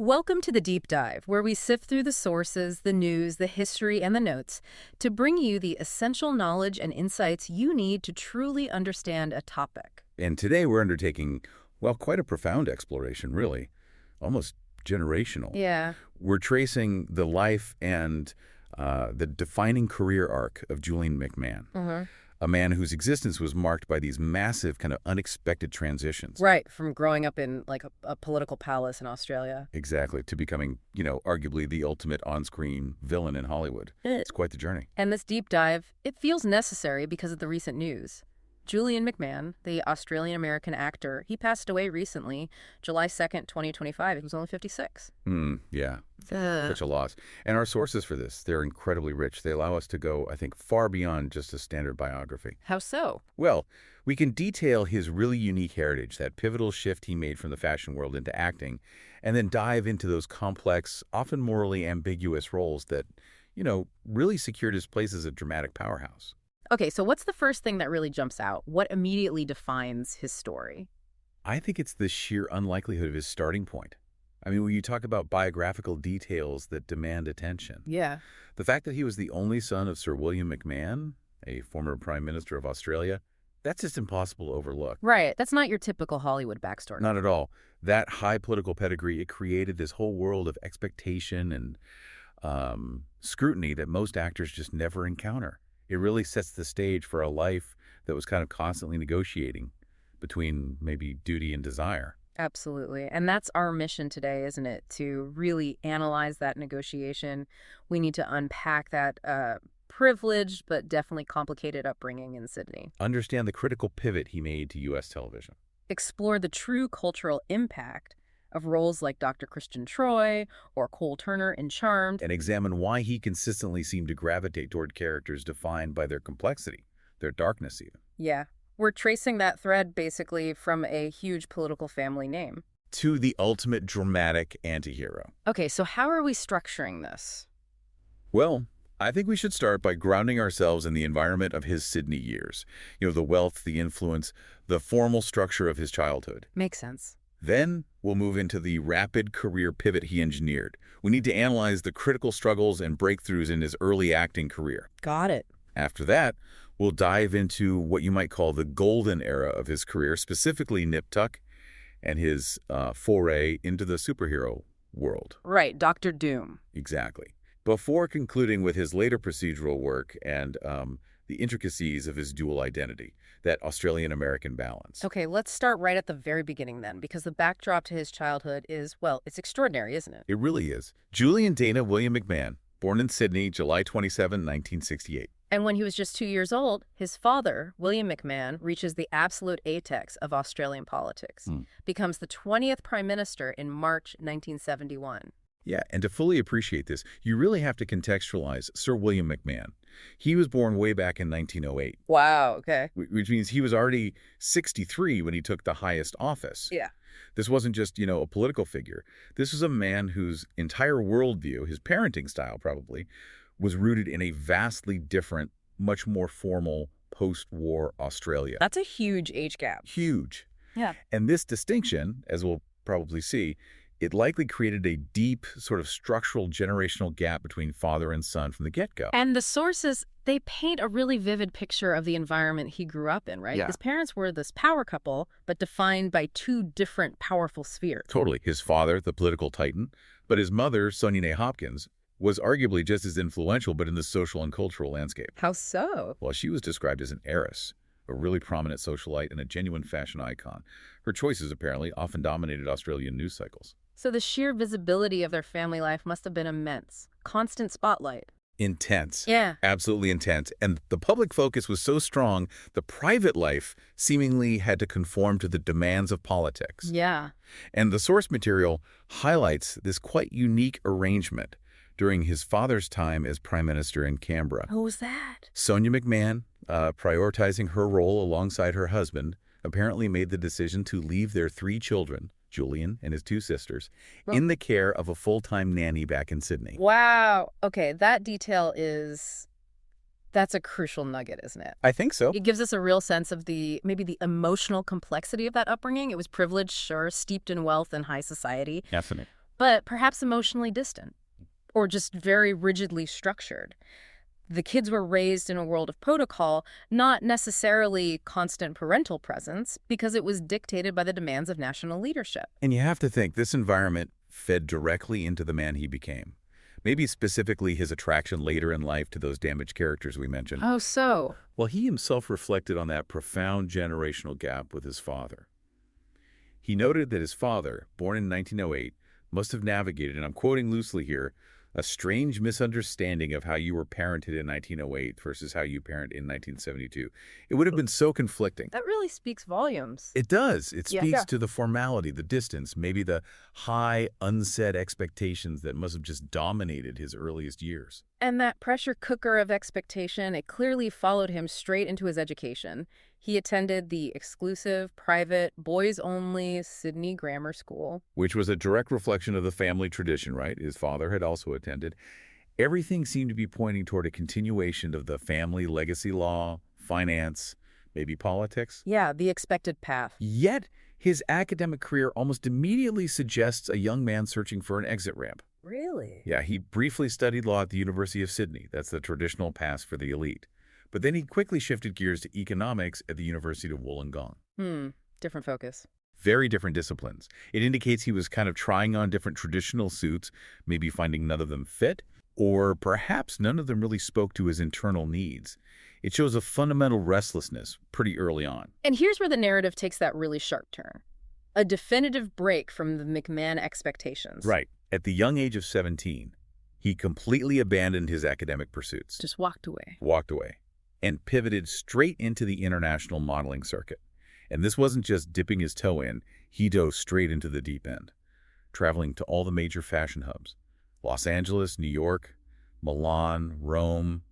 Welcome to the Deep Dive, where we sift through the sources, the news, the history, and the notes to bring you the essential knowledge and insights you need to truly understand a topic. And today we're undertaking, well, quite a profound exploration, really, almost generational. Yeah. We're tracing the life and the defining career arc of Julian McMahon, a man whose existence was marked by these massive, kind of unexpected transitions. Right, from growing up in like a political palace in Australia. Exactly, to becoming, arguably the ultimate on-screen villain in Hollywood. It's quite the journey. And this deep dive, it feels necessary because of the recent news. Julian McMahon, the Australian-American actor, he passed away recently, July 2nd, 2025. He was only 56. Yeah, such a loss. And our sources for this, they're incredibly rich. They allow us to go, I think, far beyond just a standard biography. How so? Well, we can detail his really unique heritage, that pivotal shift he made from the fashion world into acting, and then dive into those complex, often morally ambiguous roles that, really secured his place as a dramatic powerhouse. Okay, so what's the first thing that really jumps out? What immediately defines his story? I think it's the sheer unlikelihood of his starting point. I mean, when you talk about biographical details that demand attention, Yeah. the fact that he was the only son of Sir William McMahon, a former Prime Minister of Australia, that's just impossible to overlook. Right. That's not your typical Hollywood backstory. Not at all. That high political pedigree, it created this whole world of expectation and scrutiny that most actors just never encounter. It really sets the stage for a life that was kind of constantly negotiating between maybe duty and desire. Absolutely. And that's our mission today, isn't it? To really analyze that negotiation. We need to unpack that privileged but definitely complicated upbringing in Sydney. Understand the critical pivot he made to U.S. television. Explore the true cultural impact of roles like Dr. Christian Troy or Cole Turner in Charmed. And examine why he consistently seemed to gravitate toward characters defined by their complexity, their darkness even. Yeah. We're tracing that thread basically from a huge political family name. To the ultimate dramatic antihero. Okay, so how are we structuring this? Well, I think we should start by grounding ourselves in the environment of his Sydney years. The wealth, the influence, the formal structure of his childhood. Makes sense. Then we'll move into the rapid career pivot he engineered. We need to analyze the critical struggles and breakthroughs in his early acting career. Got it. After that, we'll dive into what you might call the golden era of his career, specifically Nip Tuck and his foray into the superhero world. Right, Dr. Doom. Exactly. Before concluding with his later procedural work and the intricacies of his dual identity, that Australian-American balance. Okay, let's start right at the very beginning then, because the backdrop to his childhood is, well, it's extraordinary, isn't it? It really is. Julian Dana William McMahon, born in Sydney, July 27, 1968. And when he was just 2 years old, his father, William McMahon, reaches the absolute apex of Australian politics, becomes the 20th Prime Minister in March 1971. Yeah, and to fully appreciate this, you really have to contextualize Sir William McMahon. He was born way back in 1908. Wow, okay. Which means he was already 63 when he took the highest office. Yeah. This wasn't just, a political figure. This was a man whose entire worldview, his parenting style probably, was rooted in a vastly different, much more formal post-war Australia. That's a huge age gap. Huge. Yeah. And this distinction, as we'll probably see, it likely created a deep sort of structural generational gap between father and son from the get-go. And the sources, they paint a really vivid picture of the environment he grew up in, right? Yeah. His parents were this power couple, but defined by two different powerful spheres. Totally. His father, the political titan, but his mother, Sonia Nay Hopkins, was arguably just as influential, but in the social and cultural landscape. How so? Well, she was described as an heiress, a really prominent socialite and a genuine fashion icon. Her choices, apparently, often dominated Australian news cycles. So the sheer visibility of their family life must have been immense. Constant spotlight. Intense. Yeah. Absolutely intense. And the public focus was so strong, the private life seemingly had to conform to the demands of politics. Yeah. And the source material highlights this quite unique arrangement during his father's time as Prime Minister in Canberra. Who was that? Sonia McMahon, prioritizing her role alongside her husband, apparently made the decision to leave their 3 children, Julian and his 2 sisters, in the care of a full-time nanny back in Sydney. Wow. Okay, that detail that's a crucial nugget, isn't it? I think so. It gives us a real sense of maybe the emotional complexity of that upbringing. It was privileged, sure, steeped in wealth and high society. Definitely. but perhaps emotionally distant, or just very rigidly structured. The kids were raised in a world of protocol, not necessarily constant parental presence, because it was dictated by the demands of national leadership. And you have to think this environment fed directly into the man he became. Maybe specifically his attraction later in life to those damaged characters we mentioned. Oh, so? Well, he himself reflected on that profound generational gap with his father. He noted that his father, born in 1908, must have navigated, and I'm quoting loosely here, a strange misunderstanding of how you were parented in 1908 versus how you parent in 1972. It would have been so conflicting. That really speaks volumes. It does. It Yeah. speaks to the formality, the distance, maybe the high, unsaid expectations that must have just dominated his earliest years. And that pressure cooker of expectation, it clearly followed him straight into his education. He attended the exclusive, private, boys-only Sydney Grammar School. Which was a direct reflection of the family tradition, right? His father had also attended. Everything seemed to be pointing toward a continuation of the family legacy law, finance, maybe politics. Yeah, the expected path. Yet, his academic career almost immediately suggests a young man searching for an exit ramp. Really? Yeah, he briefly studied law at the University of Sydney. That's the traditional path for the elite. But then he quickly shifted gears to economics at the University of Wollongong. Different focus. Very different disciplines. It indicates he was kind of trying on different traditional suits, maybe finding none of them fit, or perhaps none of them really spoke to his internal needs. It shows a fundamental restlessness pretty early on. And here's where the narrative takes that really sharp turn. A definitive break from the McMahon expectations. Right. At the young age of 17, he completely abandoned his academic pursuits. Just walked away. Walked away. And pivoted straight into the international modeling circuit. And this wasn't just dipping his toe in, he dove straight into the deep end, traveling to all the major fashion hubs. Los Angeles, New York, Milan, Rome,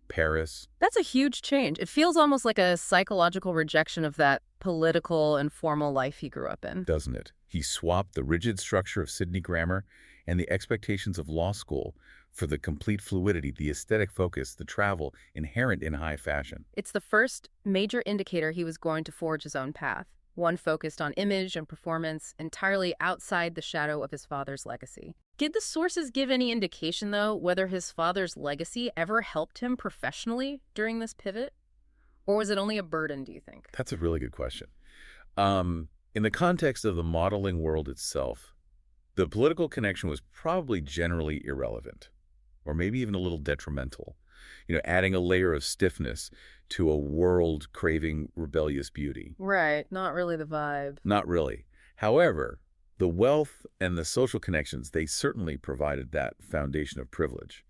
Paris. That's a huge change. It feels almost like a psychological rejection of that political and formal life he grew up in. Doesn't it? He swapped the rigid structure of Sydney grammar and the expectations of law school for the complete fluidity, the aesthetic focus, the travel inherent in high fashion. It's the first major indicator he was going to forge his own path, one focused on image and performance, entirely outside the shadow of his father's legacy. Did the sources give any indication, though, whether his father's legacy ever helped him professionally during this pivot? Or was it only a burden, do you think? That's a really good question. In the context of the modeling world itself, the political connection was probably generally irrelevant, or maybe even a little detrimental, adding a layer of stiffness to a world craving rebellious beauty. Right, not really the vibe. Not really. However, the wealth and the social connections, they certainly provided that foundation of privilege.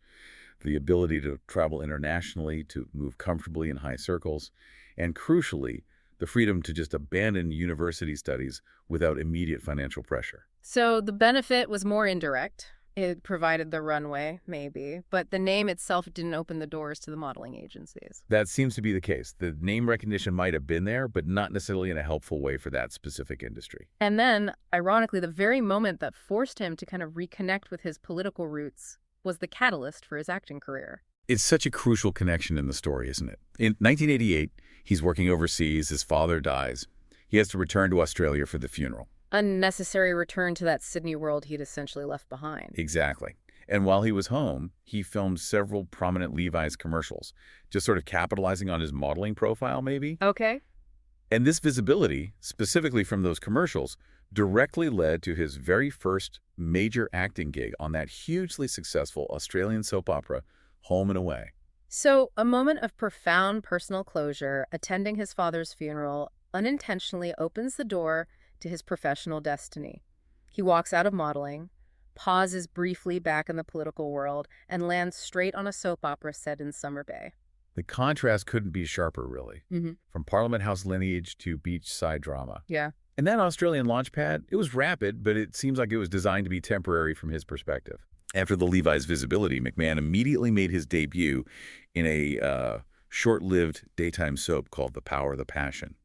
The ability to travel internationally, to move comfortably in high circles, and crucially, the freedom to just abandon university studies without immediate financial pressure. So the benefit was more indirect. It provided the runway, maybe, but the name itself didn't open the doors to the modeling agencies. That seems to be the case. The name recognition might have been there, but not necessarily in a helpful way for that specific industry. And then, ironically, the very moment that forced him to kind of reconnect with his political roots was the catalyst for his acting career. It's such a crucial connection in the story, isn't it? In 1988, he's working overseas. His father dies. He has to return to Australia for the funeral. Unnecessary return to that Sydney world he'd essentially left behind. Exactly. And while he was home, he filmed several prominent Levi's commercials, just sort of capitalizing on his modeling profile, maybe. Okay. And this visibility, specifically from those commercials, directly led to his very first major acting gig on that hugely successful Australian soap opera, Home and Away. So, a moment of profound personal closure, attending his father's funeral, unintentionally opens the door to his professional destiny. He walks out of modeling, pauses briefly back in the political world, and lands straight on a soap opera set in Summer Bay. The contrast couldn't be sharper, really. From Parliament House lineage to beachside drama. Yeah. And that Australian launchpad, it was rapid, but it seems like it was designed to be temporary from his perspective. After the Levi's visibility, McMahon immediately made his debut in a short-lived daytime soap called The Power of the Passion.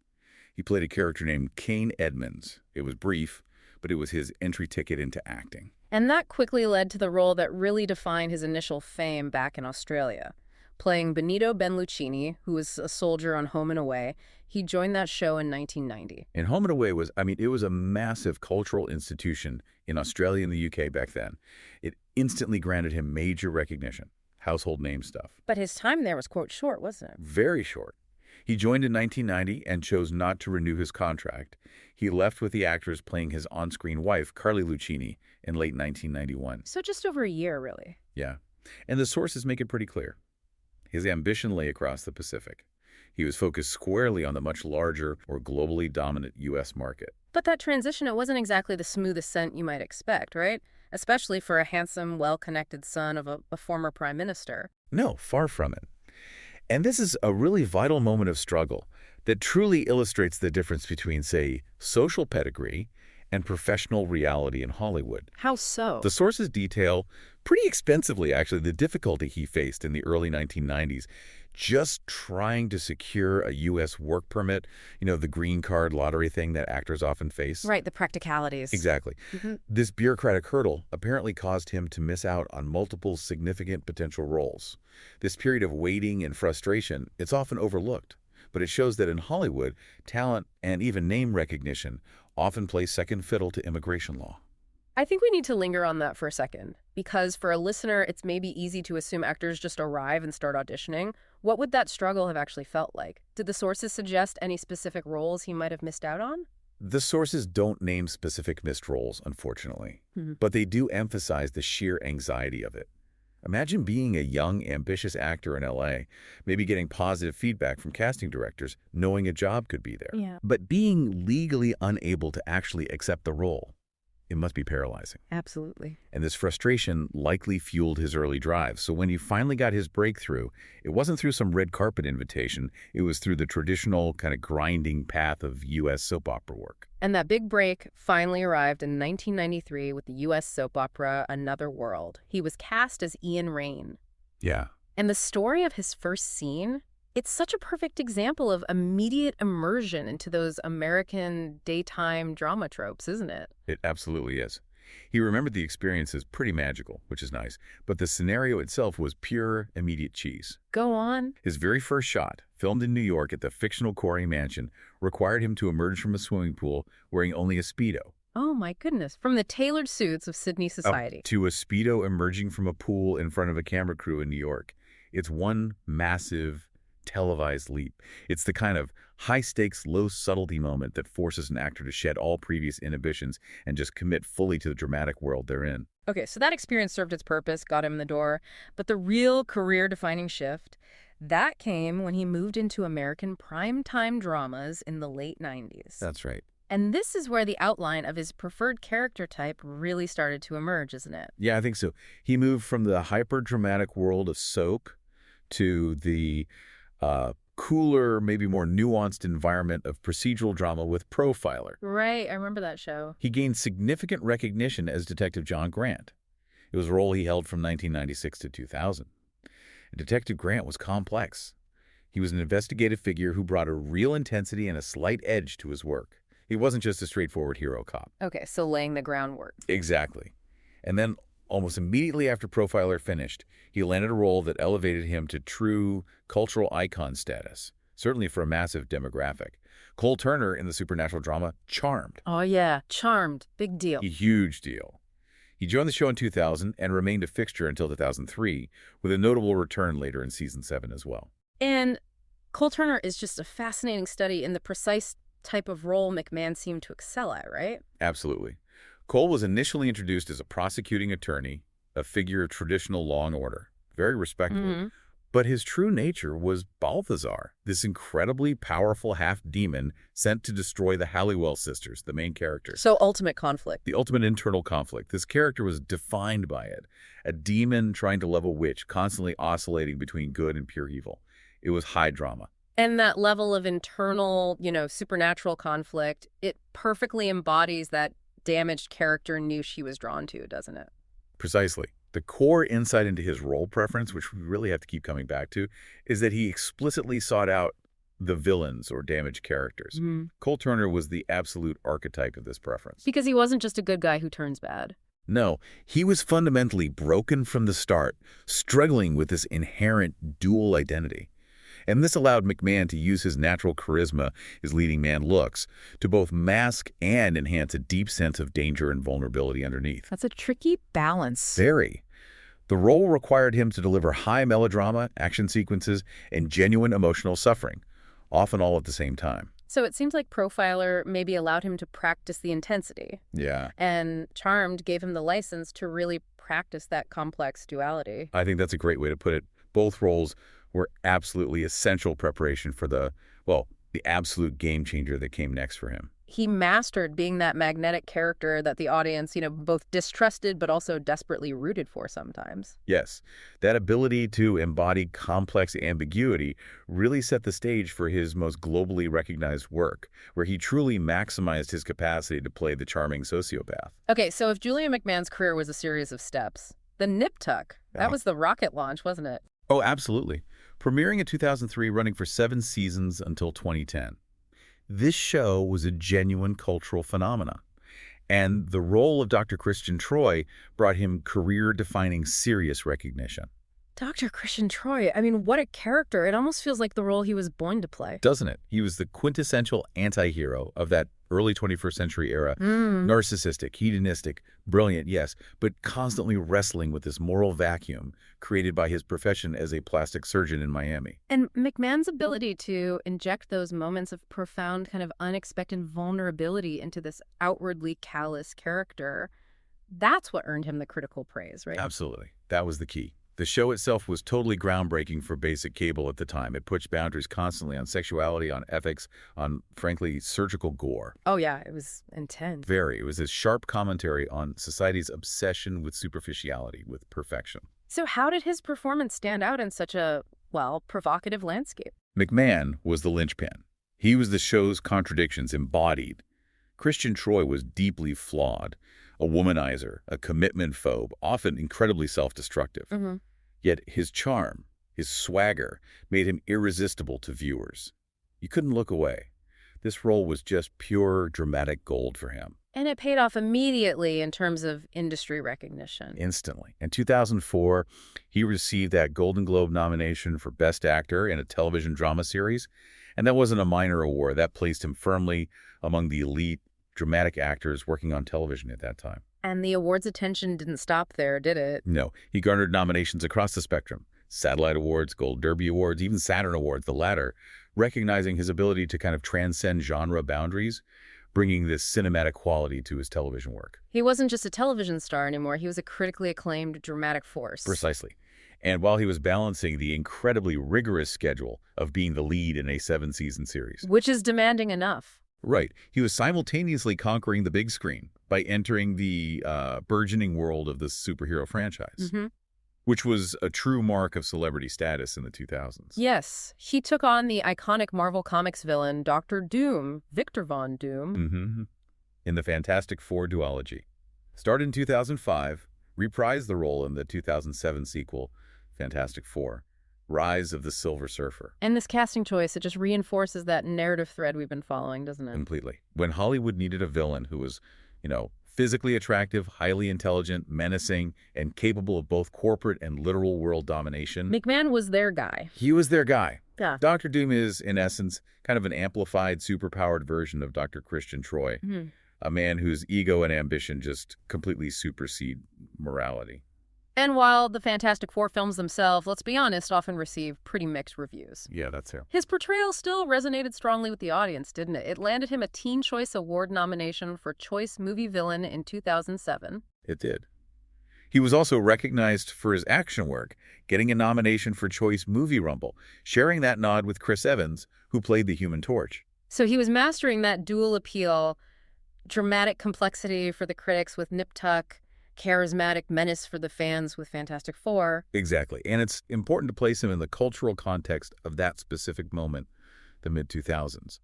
He played a character named Kane Edmonds. It was brief, but it was his entry ticket into acting. And that quickly led to the role that really defined his initial fame back in Australia, playing Benito Benluccini, who was a soldier on Home and Away. He joined that show in 1990. And Home and Away was, it was a massive cultural institution in Australia and the UK back then. It instantly granted him major recognition, household name stuff. But his time there was, quote, short, wasn't it? Very short. He joined in 1990 and chose not to renew his contract. He left with the actors playing his on-screen wife, Carly Lucchini, in late 1991. So just over a year, really. Yeah. And the sources make it pretty clear. His ambition lay across the Pacific. He was focused squarely on the much larger or globally dominant U.S. market. But that transition, it wasn't exactly the smooth ascent you might expect, right? Especially for a handsome, well-connected son of a former prime minister. No, far from it. And this is a really vital moment of struggle that truly illustrates the difference between, say, social pedigree and professional reality in Hollywood. How so? The sources detail, pretty expensively actually, the difficulty he faced in the early 1990s just trying to secure a U.S. work permit, the green card lottery thing that actors often face. Right, the practicalities. Exactly. This bureaucratic hurdle apparently caused him to miss out on multiple significant potential roles. This period of waiting and frustration, it's often overlooked, but it shows that in Hollywood, talent and even name recognition often play second fiddle to immigration law. I think we need to linger on that for a second, because for a listener, it's maybe easy to assume actors just arrive and start auditioning. What would that struggle have actually felt like? Did the sources suggest any specific roles he might have missed out on? The sources don't name specific missed roles, unfortunately, but they do emphasize the sheer anxiety of it. Imagine being a young, ambitious actor in L.A., maybe getting positive feedback from casting directors, knowing a job could be there, but being legally unable to actually accept the role. It must be paralyzing. Absolutely. And this frustration likely fueled his early drive. So when he finally got his breakthrough, it wasn't through some red carpet invitation. It was through the traditional kind of grinding path of U.S. soap opera work. And that big break finally arrived in 1993 with the U.S. soap opera Another World. He was cast as Ian Rain. Yeah. And the story of his first scene, it's such a perfect example of immediate immersion into those American daytime drama tropes, isn't it? It absolutely is. He remembered the experience as pretty magical, which is nice, but the scenario itself was pure, immediate cheese. Go on. His very first shot, filmed in New York at the fictional Corey Mansion, required him to emerge from a swimming pool wearing only a Speedo. Oh my goodness, from the tailored suits of Sydney society. To a Speedo emerging from a pool in front of a camera crew in New York. It's one massive televised leap. It's the kind of high-stakes, low-subtlety moment that forces an actor to shed all previous inhibitions and just commit fully to the dramatic world they're in. Okay, so that experience served its purpose, got him in the door, but the real career-defining shift, that came when he moved into American primetime dramas in the late 90s. That's right. And this is where the outline of his preferred character type really started to emerge, isn't it? Yeah, I think so. He moved from the hyper-dramatic world of soap to the cooler, maybe more nuanced environment of procedural drama with Profiler. Right, I remember that show. He gained significant recognition as Detective John Grant. It was a role he held from 1996 to 2000. And Detective Grant was complex. He was an investigative figure who brought a real intensity and a slight edge to his work. He wasn't just a straightforward hero cop. Okay, so laying the groundwork. Exactly. And then almost immediately after Profiler finished, he landed a role that elevated him to true cultural icon status, certainly for a massive demographic. Cole Turner in the supernatural drama Charmed. Oh yeah, Charmed. Big deal. A huge deal. He joined the show in 2000 and remained a fixture until 2003, with a notable return later in season 7 as well. And Cole Turner is just a fascinating study in the precise type of role McMahon seemed to excel at, right? Absolutely. Cole was initially introduced as a prosecuting attorney, a figure of traditional law and order, very respectable. But his true nature was Balthazar, this incredibly powerful half-demon sent to destroy the Halliwell sisters, the main characters. So ultimate conflict. The ultimate internal conflict. This character was defined by it. A demon trying to love a witch, constantly oscillating between good and pure evil. It was high drama. And that level of internal, supernatural conflict, it perfectly embodies that damaged character niche he was drawn to, doesn't it? Precisely. The core insight into his role preference, which we really have to keep coming back to, is that he explicitly sought out the villains or damaged characters. Cole Turner was the absolute archetype of this preference. Because he wasn't just a good guy who turns bad. No, he was fundamentally broken from the start, struggling with this inherent dual identity. And this allowed McMahon to use his natural charisma, his leading man looks, to both mask and enhance a deep sense of danger and vulnerability underneath. That's a tricky balance. Very. The role required him to deliver high melodrama, action sequences, and genuine emotional suffering, often all at the same time. So it seems like Profiler maybe allowed him to practice the intensity. Yeah. And Charmed gave him the license to really practice that complex duality. I think that's a great way to put it. Both roles were absolutely essential preparation for the absolute game changer that came next for him. He mastered being that magnetic character that the audience, both distrusted but also desperately rooted for sometimes. Yes, that ability to embody complex ambiguity really set the stage for his most globally recognized work, where he truly maximized his capacity to play the charming sociopath. Okay, so if Julian McMahon's career was a series of steps, the Nip Tuck, that was the rocket launch, wasn't it? Oh, absolutely. Premiering in 2003, running for 7 seasons until 2010. This show was a genuine cultural phenomenon, and the role of Dr. Christian Troy brought him career-defining serious recognition. Dr. Christian Troy, I mean, what a character. It almost feels like the role he was born to play. Doesn't it? He was the quintessential anti-hero of that early 21st century era. Narcissistic, hedonistic, brilliant, yes, but constantly wrestling with this moral vacuum created by his profession as a plastic surgeon in Miami. And McMahon's ability to inject those moments of profound kind of unexpected vulnerability into this outwardly callous character, that's what earned him the critical praise, right? Absolutely. That was the key. The show itself was totally groundbreaking for basic cable at the time. It pushed boundaries constantly on sexuality, on ethics, on, frankly, surgical gore. Oh, yeah, it was intense. Very. It was a sharp commentary on society's obsession with superficiality, with perfection. So how did his performance stand out in such a, provocative landscape? McMahon was the linchpin. He was the show's contradictions embodied. Christian Troy was deeply flawed, a womanizer, a commitment phobe, often incredibly self-destructive. Yet his charm, his swagger, made him irresistible to viewers. You couldn't look away. This role was just pure dramatic gold for him. And it paid off immediately in terms of industry recognition. Instantly. In 2004, he received that Golden Globe nomination for Best Actor in a television drama series. And that wasn't a minor award. That placed him firmly among the elite dramatic actors working on television at that time. And the awards attention didn't stop there, did it? No. He garnered nominations across the spectrum. Satellite Awards, Gold Derby Awards, even Saturn Awards, the latter, recognizing his ability to kind of transcend genre boundaries, bringing this cinematic quality to his television work. He wasn't just a television star anymore. He was a critically acclaimed dramatic force. Precisely. And while he was balancing the incredibly rigorous schedule of being the lead in a 7-season series. Which is demanding enough. Right. He was simultaneously conquering the big screen by entering the burgeoning world of the superhero franchise, which was a true mark of celebrity status in the 2000s. Yes. He took on the iconic Marvel Comics villain, Dr. Doom, Victor Von Doom. In the Fantastic Four duology. Started in 2005, reprised the role in the 2007 sequel, Fantastic Four, Rise of the Silver Surfer. And this casting choice, it just reinforces that narrative thread we've been following, doesn't it? Completely. When Hollywood needed a villain who was, physically attractive, highly intelligent, menacing, and capable of both corporate and literal world domination. McMahon was their guy. He was their guy. Yeah. Dr. Doom is, in essence, kind of an amplified, superpowered version of Dr. Christian Troy, a man whose ego and ambition just completely supersede morality. And while the Fantastic Four films themselves, let's be honest, often receive pretty mixed reviews. Yeah, that's fair. His portrayal still resonated strongly with the audience, didn't it? It landed him a Teen Choice Award nomination for Choice Movie Villain in 2007. It did. He was also recognized for his action work, getting a nomination for Choice Movie Rumble, sharing that nod with Chris Evans, who played the Human Torch. So he was mastering that dual appeal, dramatic complexity for the critics with Nip Tuck, charismatic menace for the fans with Fantastic Four. Exactly. And it's important to place him in the cultural context of that specific moment, the mid-2000s.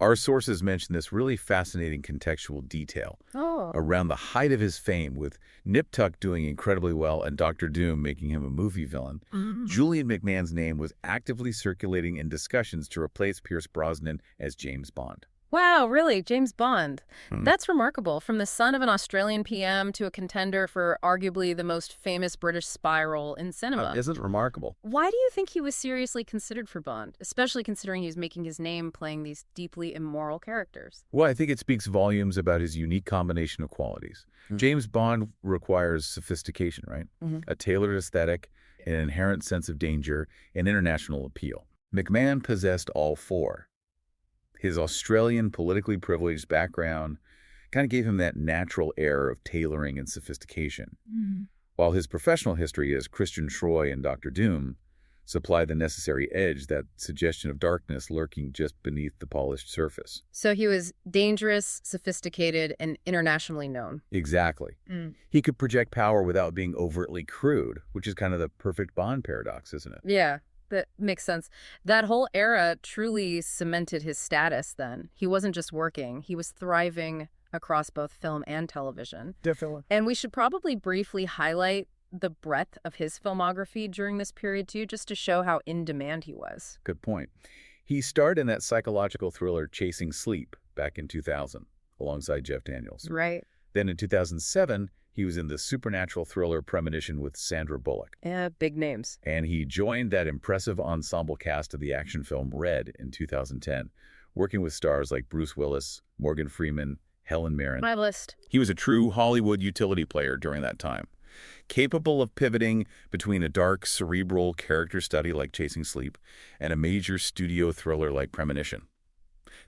Our sources mention this really fascinating contextual detail around the height of his fame, with Nip Tuck doing incredibly well and Dr. Doom making him a movie villain. Julian McMahon's name was actively circulating in discussions to replace Pierce Brosnan as James Bond. Wow, really? James Bond. Hmm. That's remarkable. From the son of an Australian PM to a contender for arguably the most famous British spy role in cinema. Isn't it remarkable? Why do you think he was seriously considered for Bond, especially considering he was making his name playing these deeply immoral characters? Well, I think it speaks volumes about his unique combination of qualities. James Bond requires sophistication, right? A tailored aesthetic, an inherent sense of danger, and international appeal. McMahon possessed all four. His Australian politically privileged background kind of gave him that natural air of tailoring and sophistication, while his professional history as Christian Troy and Dr. Doom supplied the necessary edge, that suggestion of darkness lurking just beneath the polished surface. So he was dangerous, sophisticated, and internationally known. Exactly. He could project power without being overtly crude, which is kind of the perfect Bond paradox, isn't it? Yeah, that makes sense. That whole era truly cemented his status then. He wasn't just working, he was thriving across both film and television. Definitely. And we should probably briefly highlight the breadth of his filmography during this period too, just to show how in demand he was. Good point. He starred in that psychological thriller Chasing Sleep back in 2000, alongside Jeff Daniels. Right. Then in 2007, he was in the supernatural thriller Premonition with Sandra Bullock. Yeah, big names. And he joined that impressive ensemble cast of the action film Red in 2010, working with stars like Bruce Willis, Morgan Freeman, Helen Mirren. My list. He was a true Hollywood utility player during that time, capable of pivoting between a dark, cerebral character study like Chasing Sleep and a major studio thriller like Premonition.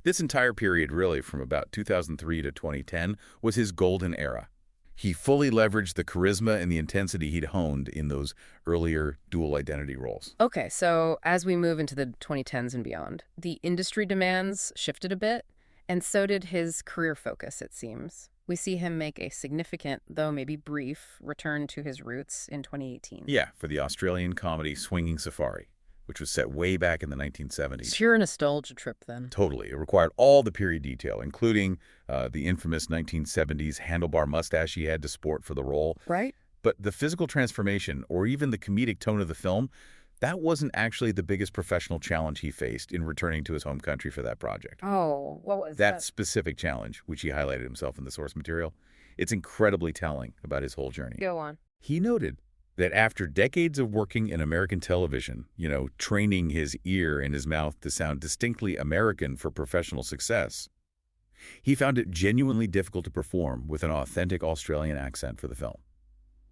This entire period, really, from about 2003 to 2010, was his golden era. He fully leveraged the charisma and the intensity he'd honed in those earlier dual identity roles. Okay, so as we move into the 2010s and beyond, the industry demands shifted a bit, and so did his career focus, it seems. We see him make a significant, though maybe brief, return to his roots in 2018. Yeah, for the Australian comedy Swinging Safari, which was set way back in the 1970s. Pure nostalgia trip, then. Totally. It required all the period detail, including the infamous 1970s handlebar mustache he had to sport for the role. Right? But the physical transformation, or even the comedic tone of the film, that wasn't actually the biggest professional challenge he faced in returning to his home country for that project. Oh, what was That specific challenge, which he highlighted himself in the source material, it's incredibly telling about his whole journey. Go on. He noted that after decades of working in American television, training his ear and his mouth to sound distinctly American for professional success, he found it genuinely difficult to perform with an authentic Australian accent for the film.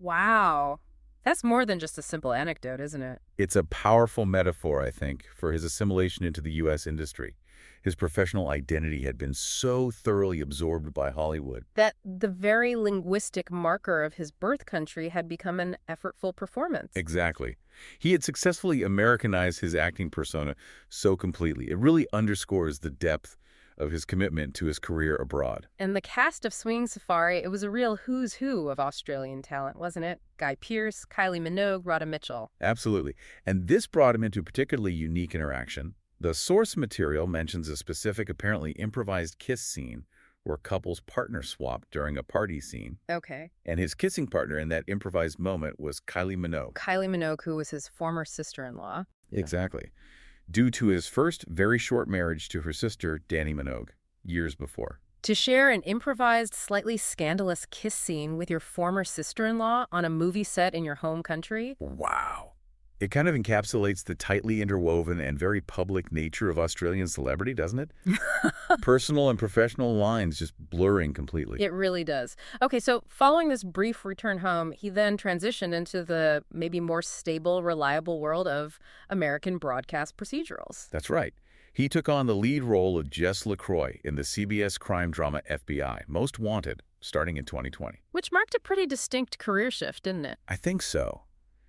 Wow. That's more than just a simple anecdote, isn't it? It's a powerful metaphor, I think, for his assimilation into the U.S. industry. His professional identity had been so thoroughly absorbed by Hollywood That the very linguistic marker of his birth country had become an effortful performance. Exactly. He had successfully Americanized his acting persona so completely. It really underscores the depth of his commitment to his career abroad. And the cast of Swinging Safari, it was a real who's who of Australian talent, wasn't it? Guy Pearce, Kylie Minogue, Radha Mitchell. Absolutely. And this brought him into a particularly unique interaction. The source material mentions a specific, apparently improvised kiss scene where couples partner swapped during a party scene. Okay. And his kissing partner in that improvised moment was Kylie Minogue. Kylie Minogue, who was his former sister-in-law. Exactly. Due to his first very short marriage to her sister, Dani Minogue, years before. To share an improvised, slightly scandalous kiss scene with your former sister-in-law on a movie set in your home country? Wow. It kind of encapsulates the tightly interwoven and very public nature of Australian celebrity, doesn't it? Personal and professional lines just blurring completely. It really does. Okay, so following this brief return home, he then transitioned into the maybe more stable, reliable world of American broadcast procedurals. That's right. He took on the lead role of Jess LaCroix in the CBS crime drama FBI, Most Wanted, starting in 2020. Which marked a pretty distinct career shift, didn't it? I think so.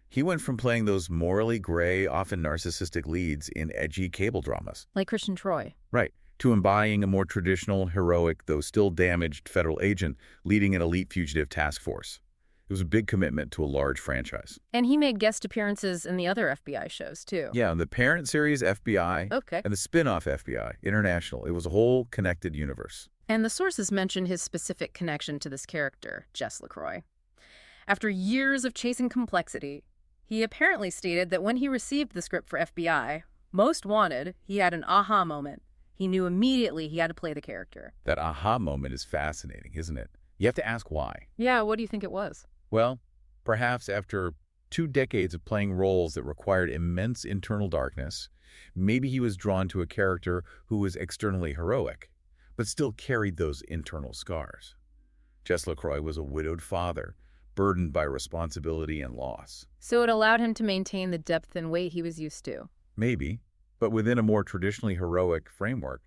He went from playing those morally gray, often narcissistic leads in edgy cable dramas. Like Christian Troy. Right. To embodying a more traditional, heroic, though still damaged federal agent leading an elite fugitive task force. It was a big commitment to a large franchise. And he made guest appearances in the other FBI shows, too. Yeah, the parent series, FBI, Okay. and the spin-off FBI, International. It was a whole connected universe. And the sources mention his specific connection to this character, Jess LaCroix. After years of chasing complexity, he apparently stated that when he received the script for FBI, Most Wanted, he had an aha moment. He knew immediately he had to play the character. That aha moment is fascinating, isn't it? You have to ask why. Yeah, what do you think it was? Well, perhaps after 2 decades of playing roles that required immense internal darkness, maybe he was drawn to a character who was externally heroic, but still carried those internal scars. Jess LaCroix was a widowed father, burdened by responsibility and loss. So it allowed him to maintain the depth and weight he was used to. Maybe, but within a more traditionally heroic framework,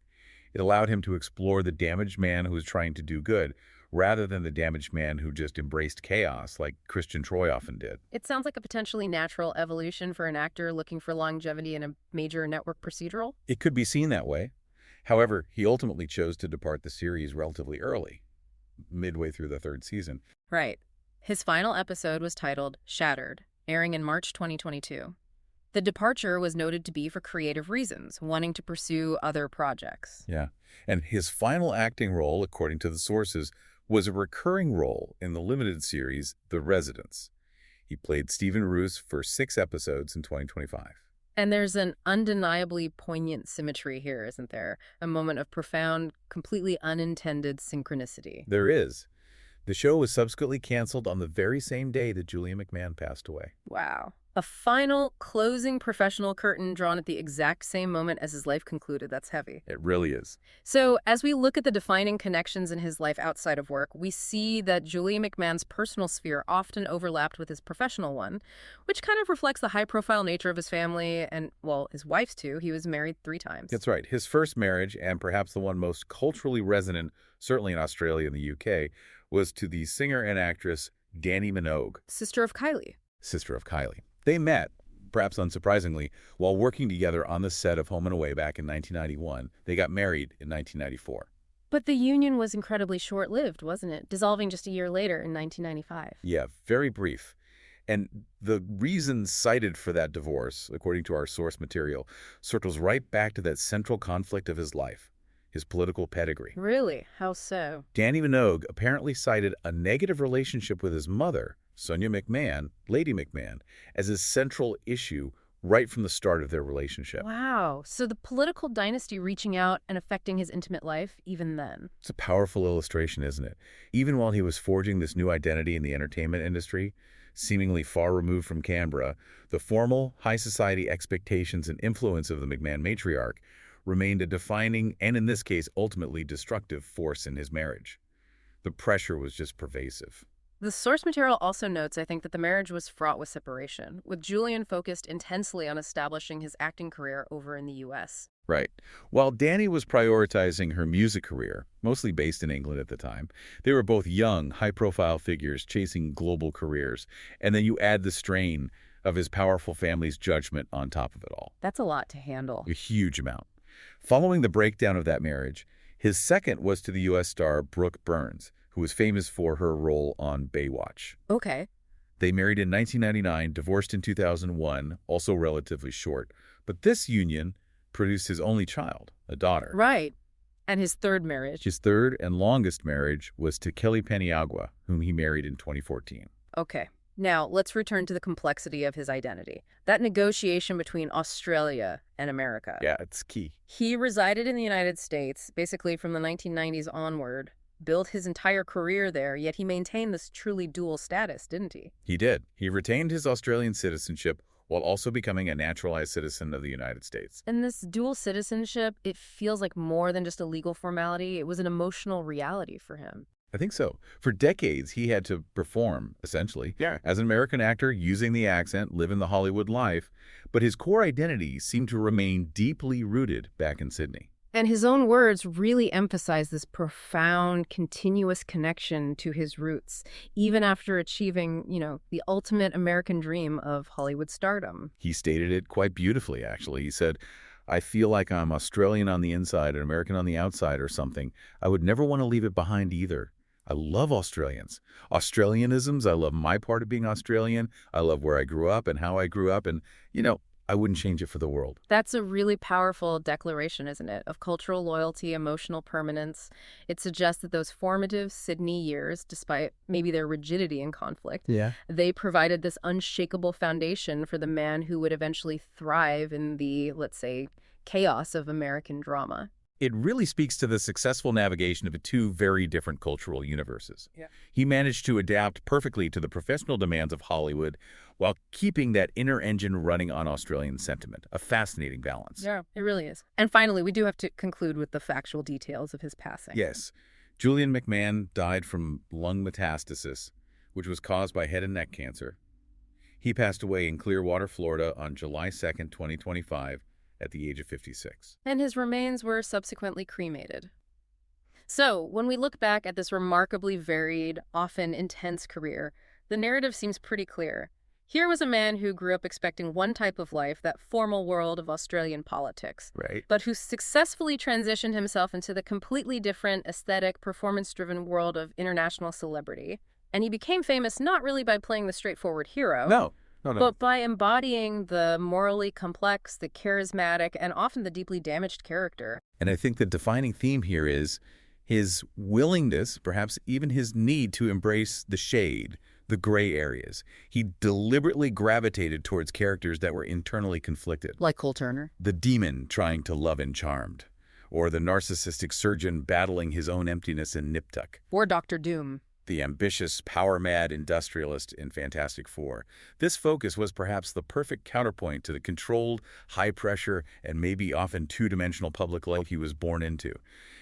it allowed him to explore the damaged man who was trying to do good, rather than the damaged man who just embraced chaos like Christian Troy often did. It sounds like a potentially natural evolution for an actor looking for longevity in a major network procedural. It could be seen that way. However, he ultimately chose to depart the series relatively early, midway through the 3rd season. Right. His final episode was titled Shattered, airing in March 2022. The departure was noted to be for creative reasons, wanting to pursue other projects. Yeah, and his final acting role, according to the sources, was a recurring role in the limited series The Residents. He played Stephen Roos for 6 episodes in 2025. And there's an undeniably poignant symmetry here, isn't there? A moment of profound, completely unintended synchronicity. There is. The show was subsequently canceled on the very same day that Julian McMahon passed away. Wow. A final, closing professional curtain drawn at the exact same moment as his life concluded. That's heavy. It really is. So, as we look at the defining connections in his life outside of work, we see that Julian McMahon's personal sphere often overlapped with his professional one, which kind of reflects the high-profile nature of his family and, well, his wife's too. He was married 3 times. That's right. His first marriage, and perhaps the one most culturally resonant, certainly in Australia and the UK, was to the singer and actress Dannii Minogue. Sister of Kylie. Sister of Kylie. They met, perhaps unsurprisingly, while working together on the set of Home and Away back in 1991. They got married in 1994. But the union was incredibly short-lived, wasn't it? Dissolving just a year later in 1995. Yeah, very brief. And the reason cited for that divorce, according to our source material, circles right back to that central conflict of his life, his political pedigree. Really? How so? Dannii Minogue apparently cited a negative relationship with his mother, Sonia McMahon, Lady McMahon, as a central issue right from the start of their relationship. Wow. So the political dynasty reaching out and affecting his intimate life even then. It's a powerful illustration, isn't it? Even while he was forging this new identity in the entertainment industry, seemingly far removed from Canberra, the formal, high society expectations and influence of the McMahon matriarch remained a defining and, in this case, ultimately destructive force in his marriage. The pressure was just pervasive. The source material also notes, I think, that the marriage was fraught with separation, with Julian focused intensely on establishing his acting career over in the U.S. Right. While Dannii was prioritizing her music career, mostly based in England at the time, they were both young, high-profile figures chasing global careers. And then you add the strain of his powerful family's judgment on top of it all. That's a lot to handle. A huge amount. Following the breakdown of that marriage, his second was to the U.S. star Brooke Burns, who was famous for her role on Baywatch. Okay. They married in 1999, divorced in 2001, also relatively short. But this union produced his only child, a daughter. Right. And his third marriage. His third and longest marriage was to Kelly Paniagua, whom he married in 2014. Okay. Now, let's return to the complexity of his identity. That negotiation between Australia and America. Yeah, it's key. He resided in the United States, basically from the 1990s onward, built his entire career there, yet he maintained this truly dual status, didn't he? He did. He retained his Australian citizenship while also becoming a naturalized citizen of the United States. And this dual citizenship, it feels like more than just a legal formality. It was an emotional reality for him. I think so. For decades, he had to perform, essentially, as an American actor, using the accent, living the Hollywood life, but his core identity seemed to remain deeply rooted back in Sydney. And his own words really emphasize this profound, continuous connection to his roots, even after achieving, the ultimate American dream of Hollywood stardom. He stated it quite beautifully, actually. He said, "I feel like I'm Australian on the inside and American on the outside or something. I would never want to leave it behind either. I love Australians. Australianisms, I love my part of being Australian. I love where I grew up and how I grew up. And, I wouldn't change it for the world." That's a really powerful declaration, isn't it? Of cultural loyalty, emotional permanence. It suggests that those formative Sydney years, despite maybe their rigidity and conflict, they provided this unshakable foundation for the man who would eventually thrive in the, let's say, chaos of American drama. it really speaks to the successful navigation of two very different cultural universes. Yeah. He managed to adapt perfectly to the professional demands of Hollywood while keeping that inner engine running on Australian sentiment. A fascinating balance. Yeah, it really is. And finally, we do have to conclude with the factual details of his passing. Yes. Julian McMahon died from lung metastasis, which was caused by head and neck cancer. He passed away in Clearwater, Florida on July 2nd, 2025, at the age of 56. And his remains were subsequently cremated. So, when we look back at this remarkably varied, often intense career, the narrative seems pretty clear. Here was a man who grew up expecting one type of life, that formal world of Australian politics, Right. but who successfully transitioned himself into the completely different, aesthetic, performance-driven world of international celebrity. And he became famous not really by playing the straightforward hero, No. but by embodying the morally complex, the charismatic, and often the deeply damaged character. And I think the defining theme here is his willingness, perhaps even his need to embrace the shade, the gray areas. He deliberately gravitated towards characters that were internally conflicted. Like Cole Turner. The demon trying to love and charmed, or the narcissistic surgeon battling his own emptiness in Nip Tuck. Or Dr. Doom. The ambitious, power-mad industrialist in Fantastic Four. This focus was perhaps the perfect counterpoint to the controlled, high-pressure, and maybe often two-dimensional public life he was born into.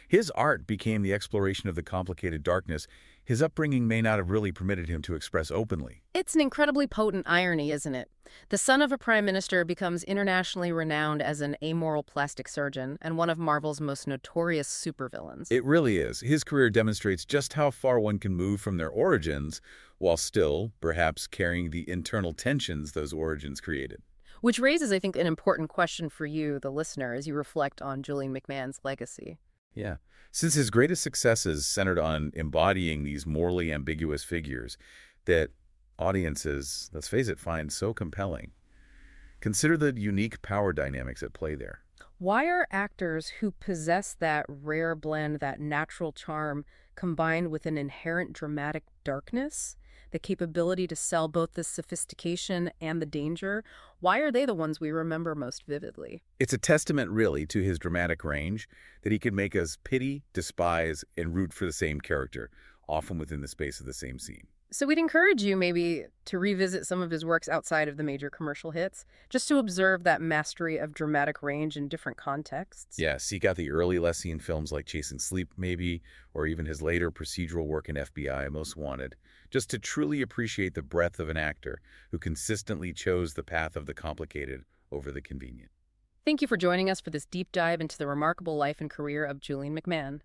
His art became the exploration of the complicated darkness his upbringing may not have really permitted him to express openly. It's an incredibly potent irony, isn't it? The son of a prime minister becomes internationally renowned as an amoral plastic surgeon and one of Marvel's most notorious supervillains. It really is. His career demonstrates just how far one can move from their origins while still, perhaps, carrying the internal tensions those origins created. Which raises, I think, an important question for you, the listener, as you reflect on Julian McMahon's legacy. Yeah. Since his greatest successes centered on embodying these morally ambiguous figures that audiences, let's face it, find so compelling, consider the unique power dynamics at play there. Why are actors who possess that rare blend, that natural charm, combined with an inherent dramatic darkness, the capability to sell both the sophistication and the danger, why are they the ones we remember most vividly? It's a testament, really, to his dramatic range that he could make us pity, despise, and root for the same character, often within the space of the same scene. So we'd encourage you maybe to revisit some of his works outside of the major commercial hits, just to observe that mastery of dramatic range in different contexts. Yeah, seek out the early, less seen films like Chasing Sleep, maybe, or even his later procedural work in FBI, Most Wanted, just to truly appreciate the breadth of an actor who consistently chose the path of the complicated over the convenient. Thank you for joining us for this deep dive into the remarkable life and career of Julian McMahon.